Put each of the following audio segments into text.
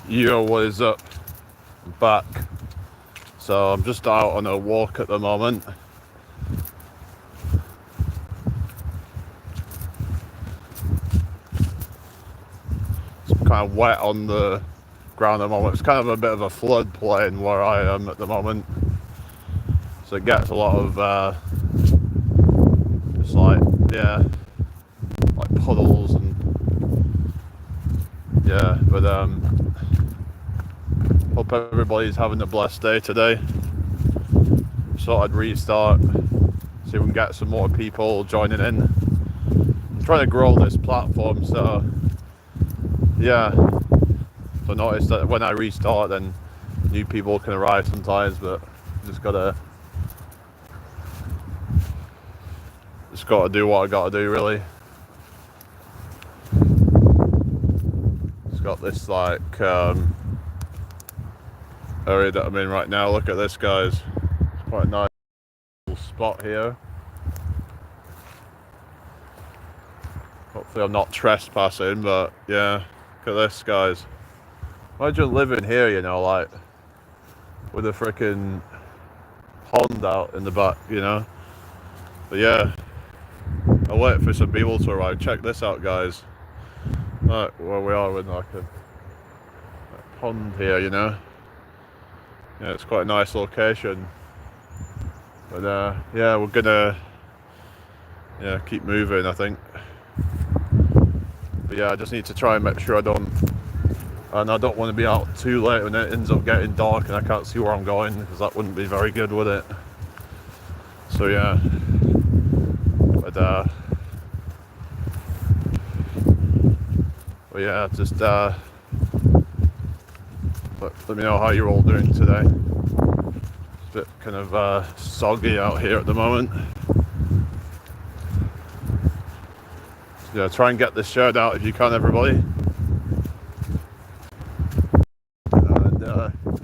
Yo, what is up? I'm back. So I'm just out on a walk at the moment. It's kind of wet on the ground at the moment. It's kind of a bit of a floodplain where I am at the moment. So it gets a lot of just like, yeah, like puddles and yeah, but hope everybody's having a blessed day today. So I'd restart, see if we can get some more people joining in. I'm trying to grow this platform, so yeah. So I noticed that when I restart, then new people can arrive sometimes, but just gotta do what I gotta do, really. It's got this like area that I'm in right now. Look at this, guys. It's quite a nice little spot here. Hopefully I'm not trespassing, but yeah, look at this, guys. Imagine living here, you know, like with a freaking pond out in the back, you know. But yeah, I'll wait for some people to arrive. Check this out, guys. Right, where we are with like a pond here, you know. Yeah, it's quite a nice location. But yeah, we're gonna keep moving, I think. But yeah, I just need to try and make sure I don't want to be out too late when it ends up getting dark and I can't see where I'm going, because that wouldn't be very good, would it? So yeah, but yeah, just let me know how you're all doing today. It's a bit kind of soggy out here at the moment. Yeah, try and get this shared out if you can, everybody. And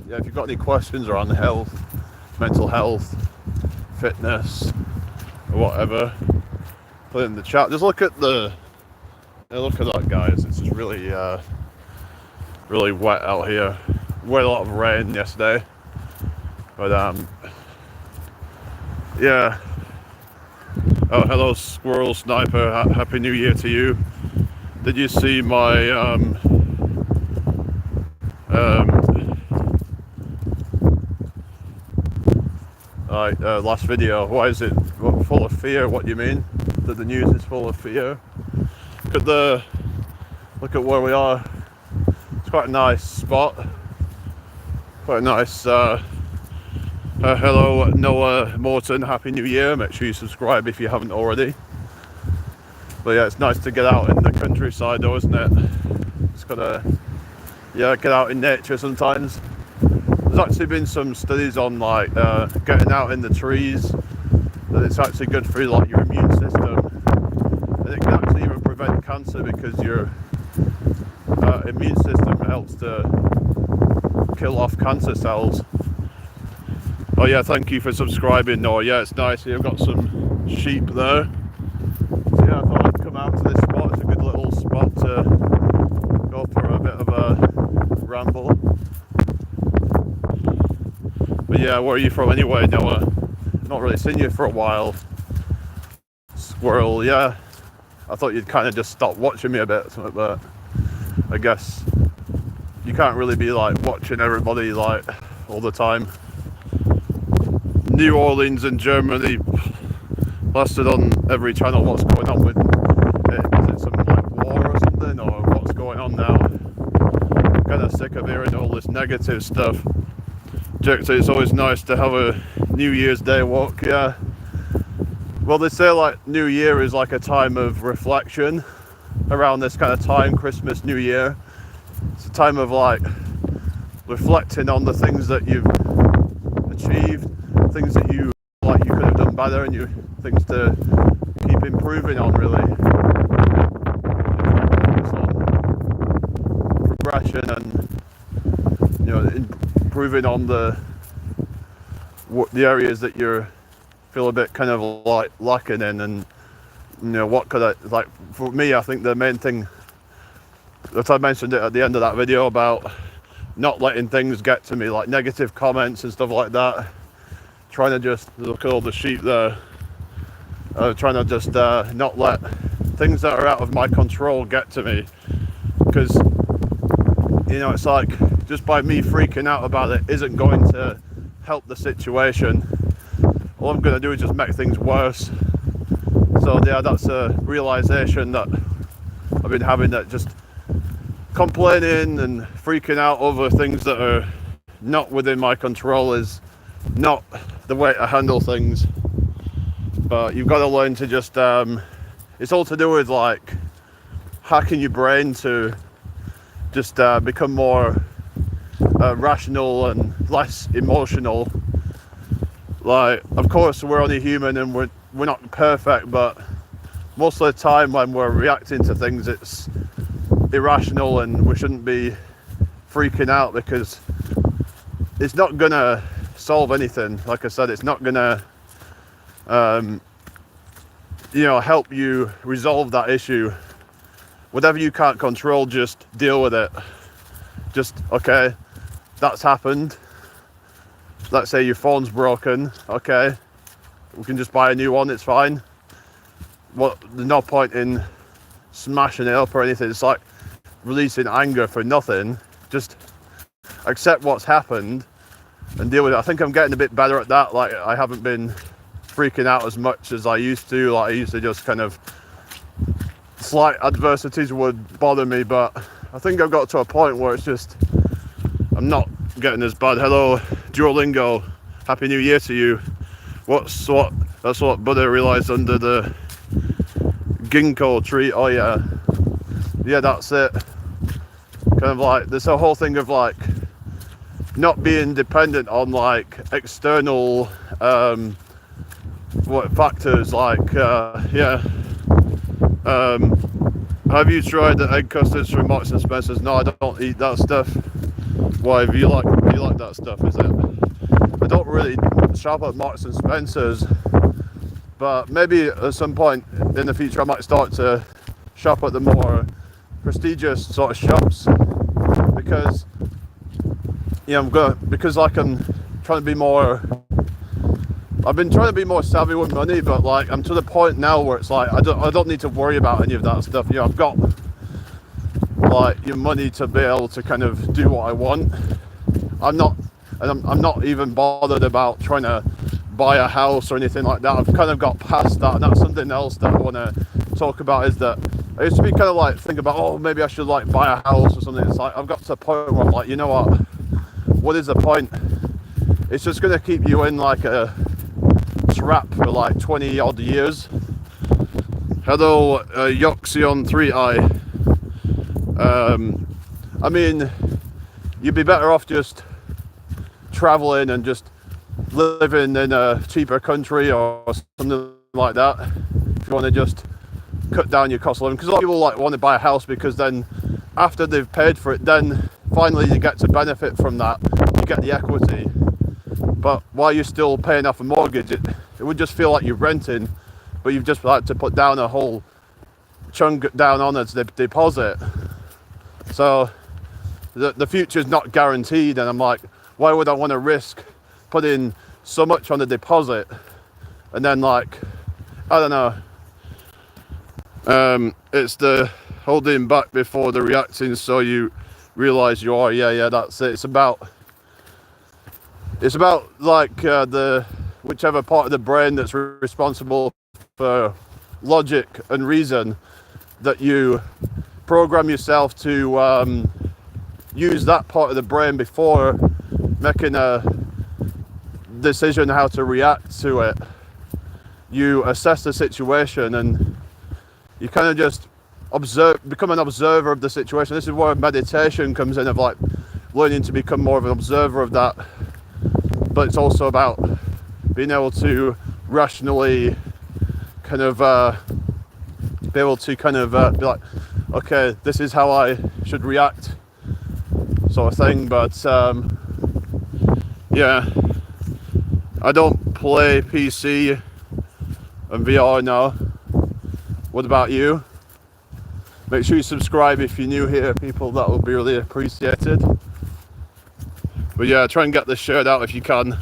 yeah, if you've got any questions around health, mental health, fitness, or whatever, put it in the chat. Just look at that, guys. It's just really really wet out here. We had a lot of rain yesterday, but yeah. Oh, hello, Squirrel Sniper. Happy New Year to you. Did you see my last video? Why is it full of fear? What do you mean? That the news is full of fear? Look at where we are. It's quite a nice spot. Quite a nice. Hello, Noah Morton. Happy New Year. Make sure you subscribe if you haven't already. But yeah, it's nice to get out in the countryside, though, isn't it? Just gotta, get out in nature sometimes. There's actually been some studies on like getting out in the trees, that it's actually good for like your immune system, and it can actually even prevent cancer because your immune system helps to kill off cancer cells. Oh yeah, thank you for subscribing, Noah. Yeah, it's nice here. I've got some sheep there. So yeah, I thought I'd come out to this spot. It's a good little spot to go for a bit of a ramble. But yeah, where are you from anyway, Noah? Not really seen you for a while. Squirrel, yeah. I thought you'd kind of just stop watching me a bit, but I guess you can't really be like watching everybody like all the time. New Orleans and Germany plastered on every channel. What's going on with it? Is it some like war or something, or what's going on now? I'm kind of sick of hearing all this negative stuff. Jake, it's always nice to have a New Year's Day walk. Yeah. Well, they say like New Year is like a time of reflection. Around this kind of time, Christmas, New Year, it's a time of like reflecting on the things that you've achieved, things that you could have done better, and things to keep improving on, really. Progression and improving on the areas that you feel a bit kind of like lacking in, and what could I like. For me, I think the main thing that I mentioned it at the end of that video about not letting things get to me, like negative comments and stuff like that. Trying to just look at all the sheep there. Trying to just not let things that are out of my control get to me, because it's like just by me freaking out about it isn't going to help the situation. All I'm going to do is just make things worse. So yeah, that's a realization that I've been having, that just complaining and freaking out over things that are not within my control is not the way to handle things. But you've got to learn to just it's all to do with like hacking your brain to just become more rational and less emotional. Like, of course we're only human and we're not perfect, but most of the time when we're reacting to things it's irrational, and we shouldn't be freaking out because it's not gonna solve anything. Like I said, it's not gonna help you resolve that issue. Whatever you can't control, just deal with it. Just, okay, that's happened. Let's say your phone's broken. Okay, we can just buy a new one, it's fine. There's no point in smashing it up or anything. It's like releasing anger for nothing. Just accept what's happened and deal with it. I think I'm getting a bit better at that. Like, I haven't been freaking out as much as I used to. Like, I used to just kind of, slight adversities would bother me, but I think I've got to a point where it's just, I'm not getting as bad. Hello Duolingo, happy new year to you. That's what Buddha realized under the ginkgo tree. Oh yeah, that's it. Kind of like, there's a whole thing of like not being dependent on like external factors, like have you tried the egg custards from Marks and Spencer's? No, I don't eat that stuff. Why, do you like that stuff, is it? I don't really shop at Marks and Spencer's, but maybe at some point in the future I might start to shop at the more prestigious sort of shops, because I'm trying to be more, I've been trying to be more savvy with money, but like I'm to the point now where it's like I don't need to worry about any of that stuff. I've got like your money to be able to kind of do what I want. I'm not even bothered about trying to buy a house or anything like that. I've kind of got past that, and that's something else that I want to talk about, is that I used to be kind of like think about, oh, maybe I should like buy a house or something. It's like I've got to a point where I'm like, you know what is the point? It's just going to keep you in like a trap for like 20 odd years. Hello Yoxion 3i. I mean, you'd be better off just traveling and just living in a cheaper country or something like that, if you want to just cut down your cost of living. Because a lot of people like want to buy a house, because then after they've paid for it, then finally you get to benefit from that, you get the equity. But while you're still paying off a mortgage, it would just feel like you're renting, but you've just had to put down a whole chunk down on as the deposit. So the future's not guaranteed, and I'm like, why would I want to risk putting so much on the deposit and then, like, I don't know, it's the holding back before the reacting, so you realize you are. Yeah, that's it. It's about like the whichever part of the brain that's responsible for logic and reason, that you program yourself to use that part of the brain before making a decision how to react to it. You assess the situation and you kind of just become an observer of the situation. This is where meditation comes in, of like learning to become more of an observer of that. But it's also about being able to rationally kind of be able to kind of be like, okay, this is how I should react, sort of thing. But yeah, I don't play PC and VR now. What about you? Make sure you subscribe if you're new here, people. That would be really appreciated. But yeah, try and get this shirt out if you can.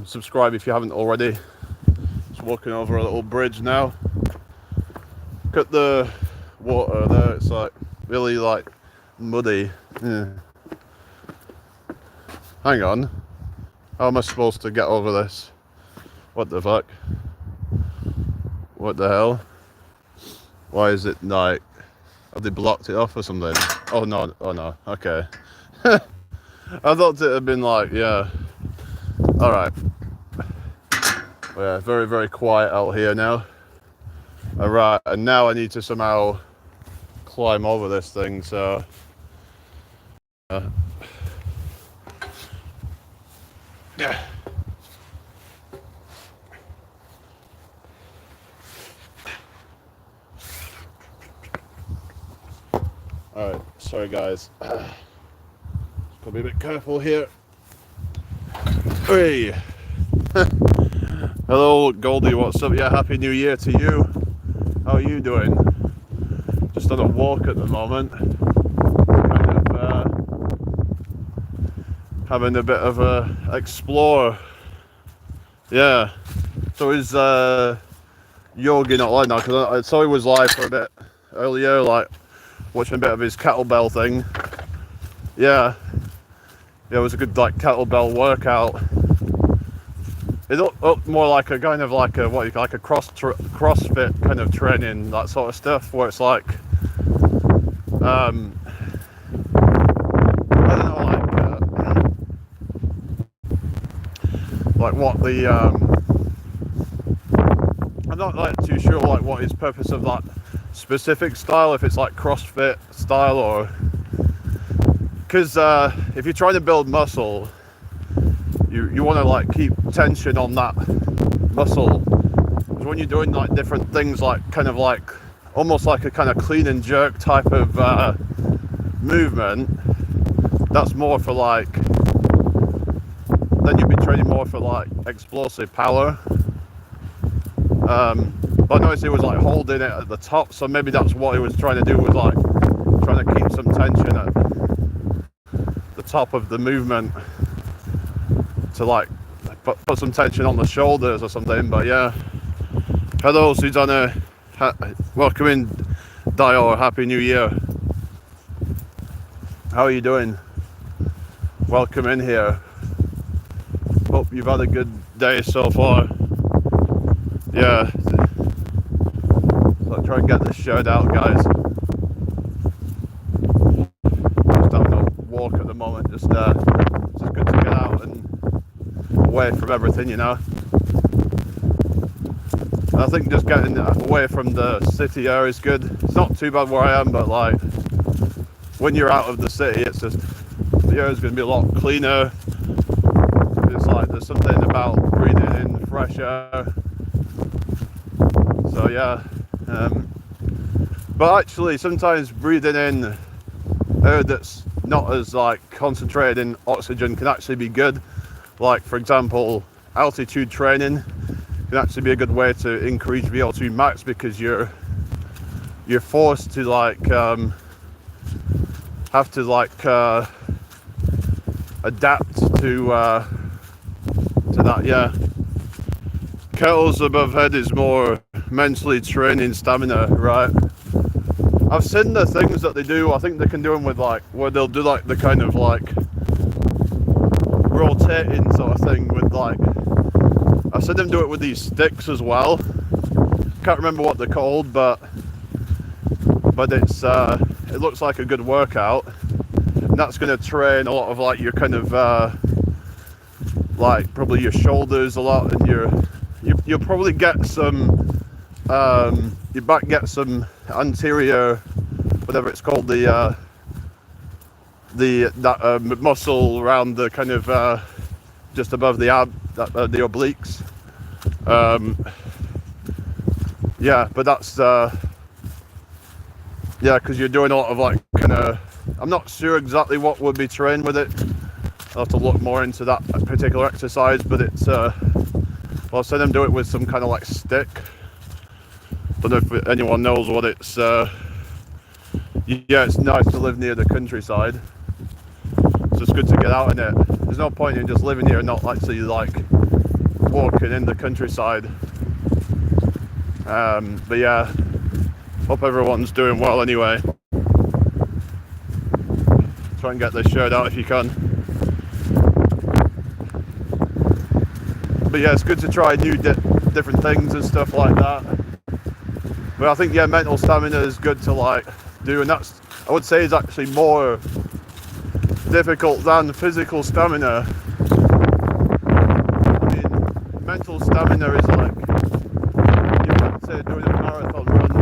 Subscribe if you haven't already. Just walking over a little bridge now. Look at the water there, it's like really like muddy. Yeah. Hang on, how am I supposed to get over this? What the fuck? What the hell? Why is it like, have they blocked it off or something? Oh no, okay. I thought it had been like, yeah. Alright. Yeah, very, very quiet out here now. Alright, and now I need to somehow climb over this thing, so... yeah. Alright, sorry guys. Gotta be a bit careful here. Hey! Hello Goldie, what's up? Yeah, Happy New Year to you. How are you doing? Just on a walk at the moment. Kind of having a bit of a explore. Yeah. So is Yogi not live now? Because I saw he was live for a bit earlier, like watching a bit of his kettlebell thing. Yeah. Yeah, it was a good like kettlebell workout. It looked more like a kind of like a like a CrossFit kind of training, that sort of stuff, where it's like I don't know, like what the I'm not like too sure like what his purpose of that specific style, if it's like CrossFit style or because if you're trying to build muscle, you want to like keep tension on that muscle, because when you're doing like different things, like kind of like almost like a kind of clean and jerk type of movement, that's more for like, then you'd be training more for like explosive power. But I noticed he was like holding it at the top, so maybe that's what he was trying to do, was like trying to keep some tension at the top of the movement to like put some tension on the shoulders or something. But yeah, hello Susanna, welcome in Dior, Happy New Year. How are you doing? Welcome in here. Hope you've had a good day so far. Yeah, so try and get this shirt out, guys. Just having a walk at the moment, just it's just good to get out and away from everything, you know. And I think just getting away from the city air is good. It's not too bad where I am, but like when you're out of the city, it's just the air is going to be a lot cleaner. It's like there's something about breathing in fresh air. So yeah, but actually sometimes breathing in air that's not as like concentrated in oxygen can actually be good. Like for example, altitude training can actually be a good way to increase VO2 max, because you're forced to like have to like adapt to that. Yeah, kettles above head is more mentally training stamina, right? I've seen the things that they do. I think they can do them with like where they'll do like the kind of like rotating sort of thing with like, I've seen them do it with these sticks as well. Can't remember what they're called, but it's it looks like a good workout, and that's going to train a lot of like your kind of like probably your shoulders a lot, and you'll probably get some your back, get some anterior, whatever it's called, that muscle around the kind of just above the the obliques. Yeah, but that's yeah, because you're doing a lot of like kind of, I'm not sure exactly what would be trained with it. I'll have to look more into that particular exercise, but it's well, I've seen them do it with some kind of like stick. Don't know if anyone knows what it's yeah, it's nice to live near the countryside. it's just good to get out in it. There's no point in just living here and not actually like walking in the countryside. But yeah, hope everyone's doing well anyway. Try and get this shirt out if you can. But yeah, it's good to try new different things and stuff like that. But I think, yeah, mental stamina is good to like do, and that's, I would say, is actually more difficult than physical stamina. I mean, mental stamina is like, you might say, doing a marathon run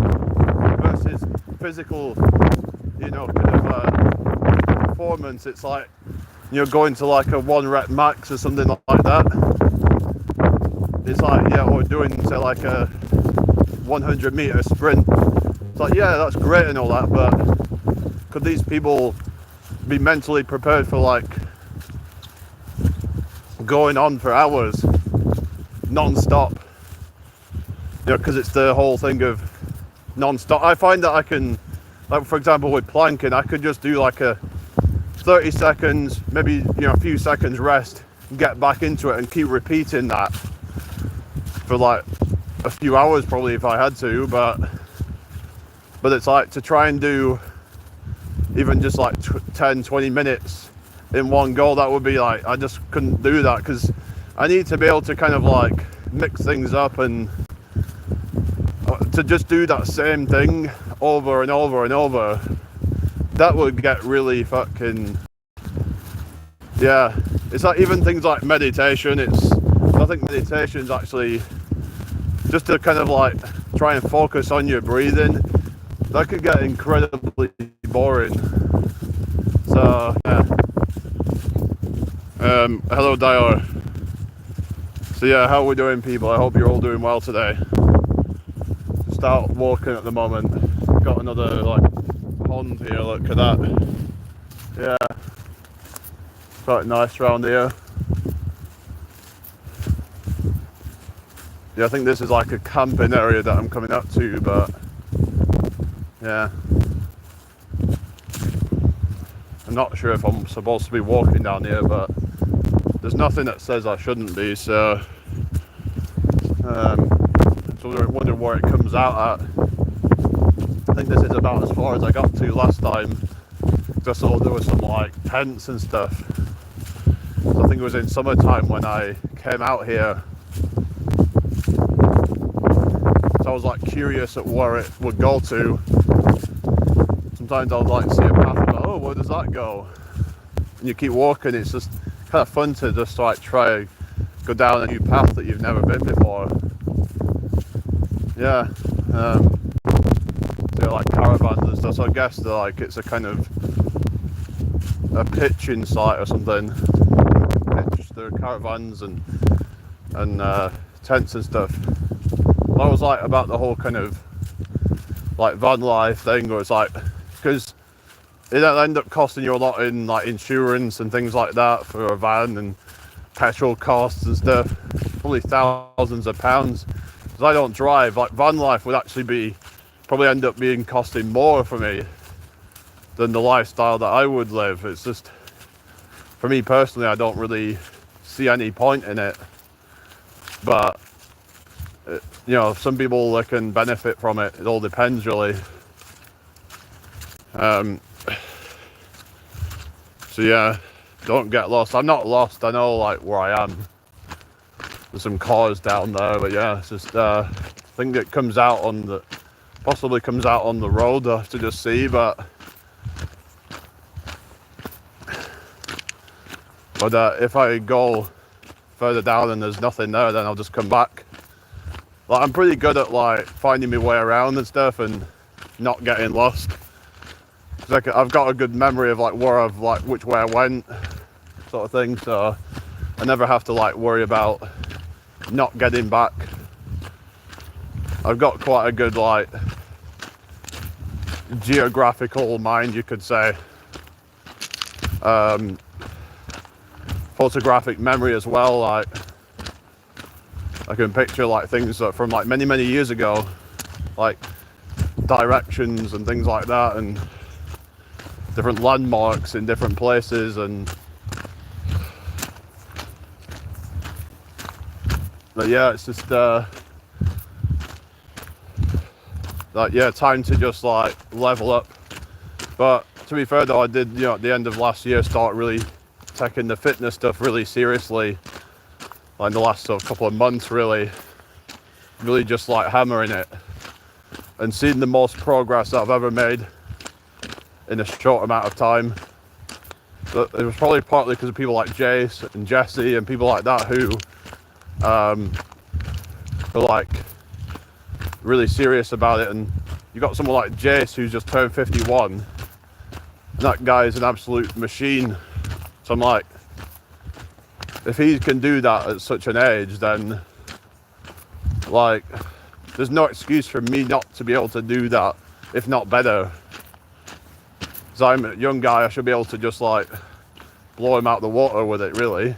versus physical, you know, kind of performance. It's like you're going to like a 1 rep max or something like that. It's like, yeah, or doing, say, like a 100 meter sprint. It's like, yeah, that's great and all that, but could these people be mentally prepared for like going on for hours non-stop? You know, because it's the whole thing of non-stop. I find that I can, like, for example, with planking, I could just do like a 30 seconds, maybe, you know, a few seconds rest, get back into it and keep repeating that for like a few hours probably if I had to, but it's like to try and do even just like 10-20 minutes in one go, that would be like, I just couldn't do that, because I need to be able to kind of like mix things up, and to just do that same thing over and over and over, that would get really fucking, yeah. It's like even things like meditation, I think meditation is actually just to kind of like try and focus on your breathing. That could get incredibly boring. So yeah. Hello Dior. So yeah, how are we doing, people? I hope you're all doing well today. Just out walking at the moment. Got another like pond here, look at that. Yeah. Quite nice around here. Yeah, I think this is like a camping area that I'm coming up to, but yeah, I'm not sure if I'm supposed to be walking down here, but there's nothing that says I shouldn't be, so I wonder where it comes out at. I think this is about as far as I got to last time. Just saw there was some like tents and stuff. So I think it was in summertime when I came out here. So I was like curious at where it would go to. Sometimes I'll like see a path and go, oh, where does that go? And you keep walking, it's just kind of fun to just like try go down a new path that you've never been before. Yeah. They're like caravans and stuff, so I guess they're like, it's a kind of a pitching site or something. There are caravans and tents and stuff. I was like about the whole kind of like van life thing, where it's like, because it'll end up costing you a lot in like insurance and things like that for a van, and petrol costs and stuff, probably thousands of pounds. Because I don't drive, like van life would actually probably end up being costing more for me than the lifestyle that I would live. It's just, for me personally, I don't really see any point in it, but you know, some people that can benefit from it. It all depends, really. So yeah, don't get lost. I'm not lost. I know like where I am. There's some cars down there, but yeah, it's just I think it comes out on the, possibly comes out on the road. I have to just see, but if I go further down and there's nothing there, then I'll just come back. Like, I'm pretty good at like finding my way around and stuff and not getting lost. Like, I've got a good memory of like where I've like which way I went, sort of thing. So I never have to like worry about not getting back. I've got quite a good like geographical mind, you could say. Photographic memory as well. Like, I can picture like things that from like many years ago, like directions and things like that, and different landmarks in different places, and But yeah, it's just like, yeah, time to just like level up. But to be fair though, I did, you know, at the end of last year start really taking the fitness stuff really seriously. Like in the last sort of couple of months, really just like hammering it and seeing the most progress that I've ever made in a short amount of time. But it was probably partly because of people like Jace and Jesse and people like that who were like really serious about it. And you got someone like Jace who's just turned 51, and that guy is an absolute machine. So I'm like, if he can do that at such an age, then like there's no excuse for me not to be able to do that, if not better. Because I'm a young guy, I should be able to just like blow him out the water with it, really.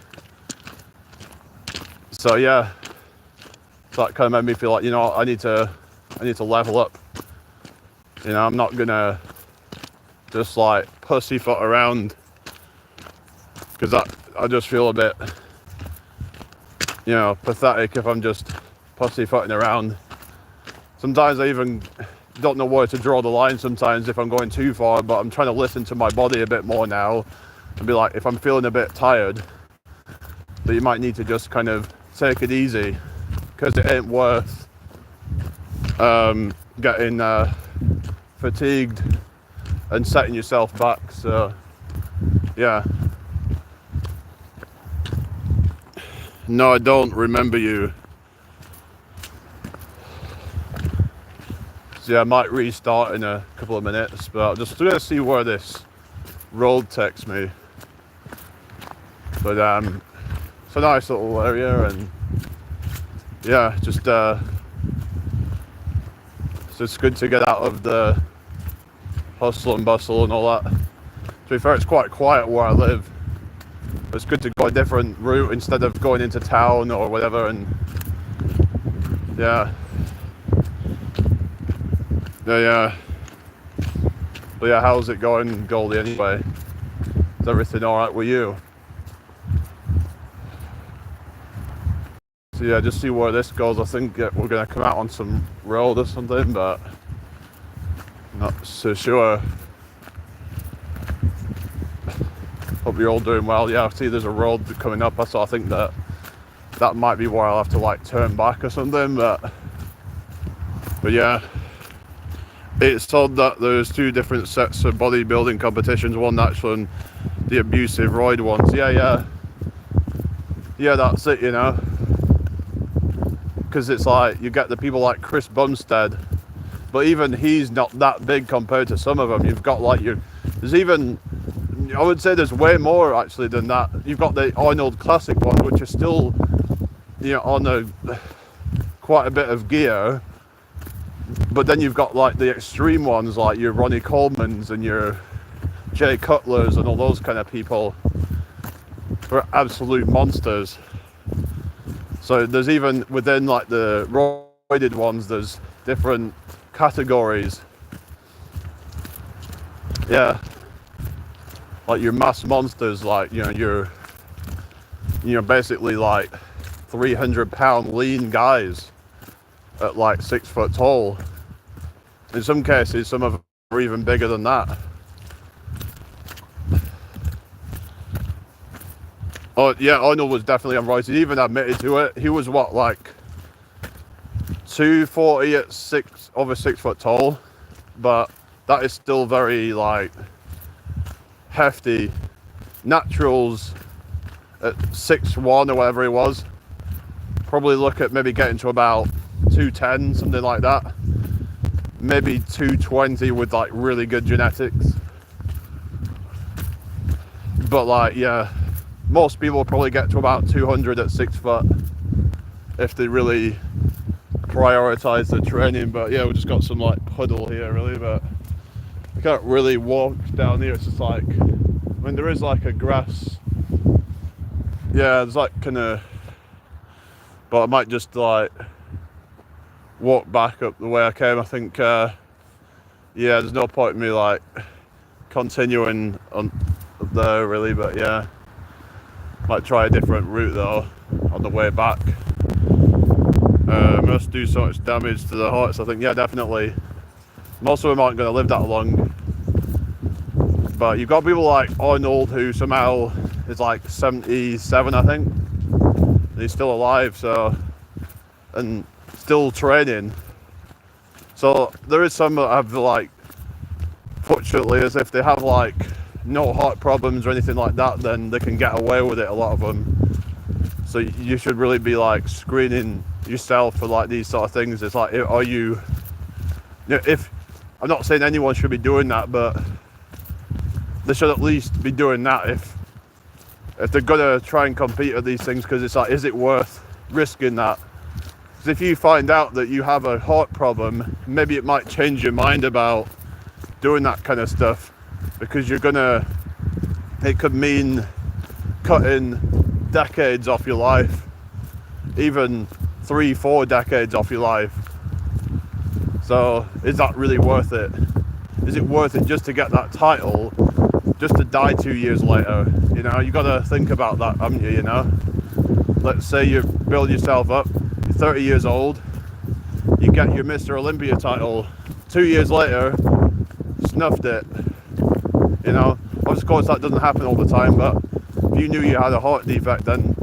So yeah, so that kind of made me feel like, you know, I need to level up. You know, I'm not gonna just like pussyfoot around, because I just feel a bit, you know, pathetic if I'm just pussyfooting around. Sometimes I even don't know where to draw the line sometimes if I'm going too far, but I'm trying to listen to my body a bit more now and be like, if I'm feeling a bit tired, that you might need to just kind of take it easy, because it ain't worth getting fatigued and setting yourself back. So yeah. No, I don't remember you. So yeah, I might restart in a couple of minutes, but I'm just gonna see where this road takes me. But it's a nice little area, and yeah, just it's good to get out of the hustle and bustle and all that. To be fair, it's quite quiet where I live. It's good to go a different route instead of going into town or whatever. And yeah. But yeah, how's it going, Goldie, anyway? Is everything alright with you? So yeah, just see where this goes. I think we're going to come out on some road or something, but not so sure. Hope you're all doing well. Yeah, I see there's a road coming up, so I think that might be where I'll have to like turn back or something, but yeah. It's told that there's two different sets of bodybuilding competitions, one actual and the abusive roid ones. Yeah, that's it, you know. Because it's like, you get the people like Chris Bumstead, but even he's not that big compared to some of them. You've got like there's even, I would say there's way more actually than that. You've got the Arnold Classic ones, which are still, you know, on quite a bit of gear. But then you've got like the extreme ones, like your Ronnie Colemans and your Jay Cutlers and all those kind of people, who are absolute monsters. So there's even within like the roided ones, there's different categories. Yeah, like your mass monsters, like, you know, you're basically like 300-pound lean guys at like 6 foot tall. In some cases, some of them are even bigger than that. Oh yeah, Arnold was definitely on roids. He even admitted to it. He was what, like 240 at over 6 foot tall, but that is still very like hefty. Naturals at 6'1" or whatever he was, probably look at maybe getting to about 210, something like that. Maybe 220 with like really good genetics. But like, yeah, most people probably get to about 200 at 6 foot if they really prioritize the training. But yeah, we just got some like puddle here really, but I can't really walk down here. It's just like, I mean, there is like a grass, yeah, there's like kind of, but I might just like walk back up the way I came. I think yeah, there's no point in me like continuing on up there really, but yeah, might try a different route though on the way back. must do so much damage to the hearts. I think, yeah, definitely. Most of them aren't going to live that long. But you've got people like Arnold, who somehow is like 77, I think. And he's still alive, so, and still training. So there is some that have, like, fortunately, as if they have like no heart problems or anything like that, then they can get away with it, a lot of them. So you should really be like screening yourself for like these sort of things. It's like, are you, if, I'm not saying anyone should be doing that, but they should at least be doing that if they're gonna try and compete at these things, because it's like, is it worth risking that? Because if you find out that you have a heart problem, maybe it might change your mind about doing that kind of stuff, because it could mean cutting decades off your life, even 3-4 decades off your life. So is that really worth it? Is it worth it just to get that title, just to die 2 years later? You know, you got to think about that, haven't you? You know, let's say you build yourself up, you're 30 years old, you get your Mr. Olympia title, 2 years later snuffed it. You know, of course that doesn't happen all the time, but if you knew you had a heart defect, then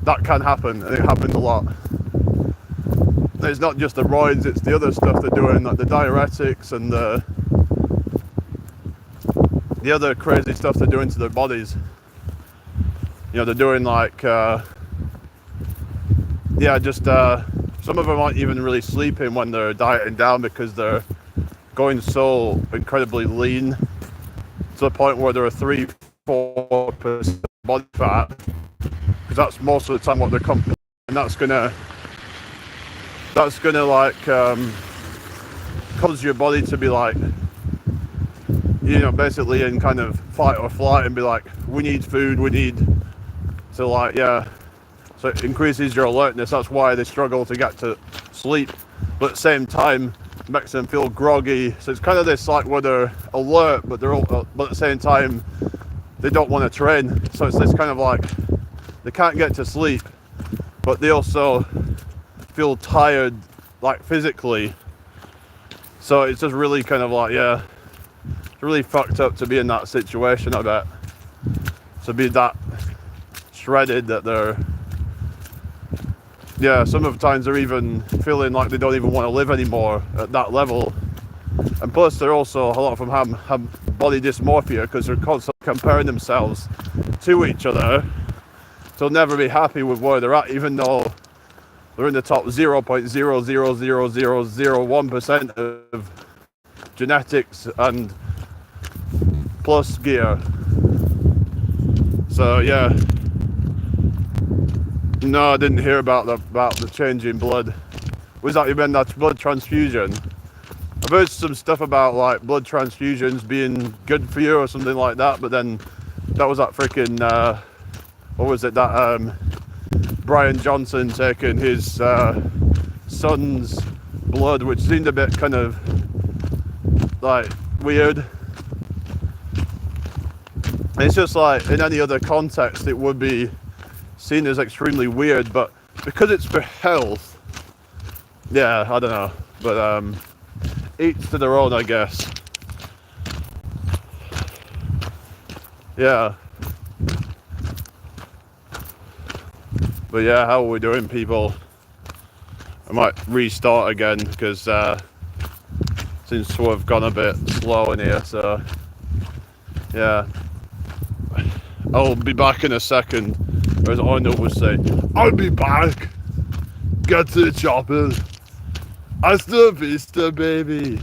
that can happen, and it happens a lot. It's not just the roids, it's the other stuff they're doing, like the diuretics and the other crazy stuff they're doing to their bodies. You know, they're doing like some of them aren't even really sleeping when they're dieting down, because they're going so incredibly lean to the point where they're a 3-4% body fat, because that's most of the time what they're competing, and that's gonna like cause your body to be like, you know, basically in kind of fight or flight, and be like, we need food, we need to, like, yeah. So it increases your alertness. That's why they struggle to get to sleep, but at the same time makes them feel groggy. So it's kind of this like where they're alert, but but at the same time they don't want to train. So it's this kind of like, they can't get to sleep, but they also feel tired, like physically. So it's just really kind of like, yeah, it's really fucked up to be in that situation, I bet. To be that shredded that they're, yeah, some of the times they're even feeling like they don't even want to live anymore at that level. And plus they're also, a lot of them have body dysmorphia, because they're constantly comparing themselves to each other. So they'll never be happy with where they're at, even though they're in the top 0.0000001% of genetics and plus gear. So yeah. No, I didn't hear about the change in blood. Was that, you meant that's blood transfusion? I've heard some stuff about like blood transfusions being good for you or something like that, but then that was that freaking what was it, that Brian Johnson taking his son's blood, which seemed a bit kind of like weird. It's just like, in any other context it would be seen as extremely weird, but because it's for health, yeah, I don't know, but each to their own, I guess. Yeah. But yeah, how are we doing, people? I might restart again, because seems to have gone a bit slow in here, so yeah. I'll be back in a second. Or as Arnold would say, I'll be back. Get to the chopper. Hasta la vista, baby.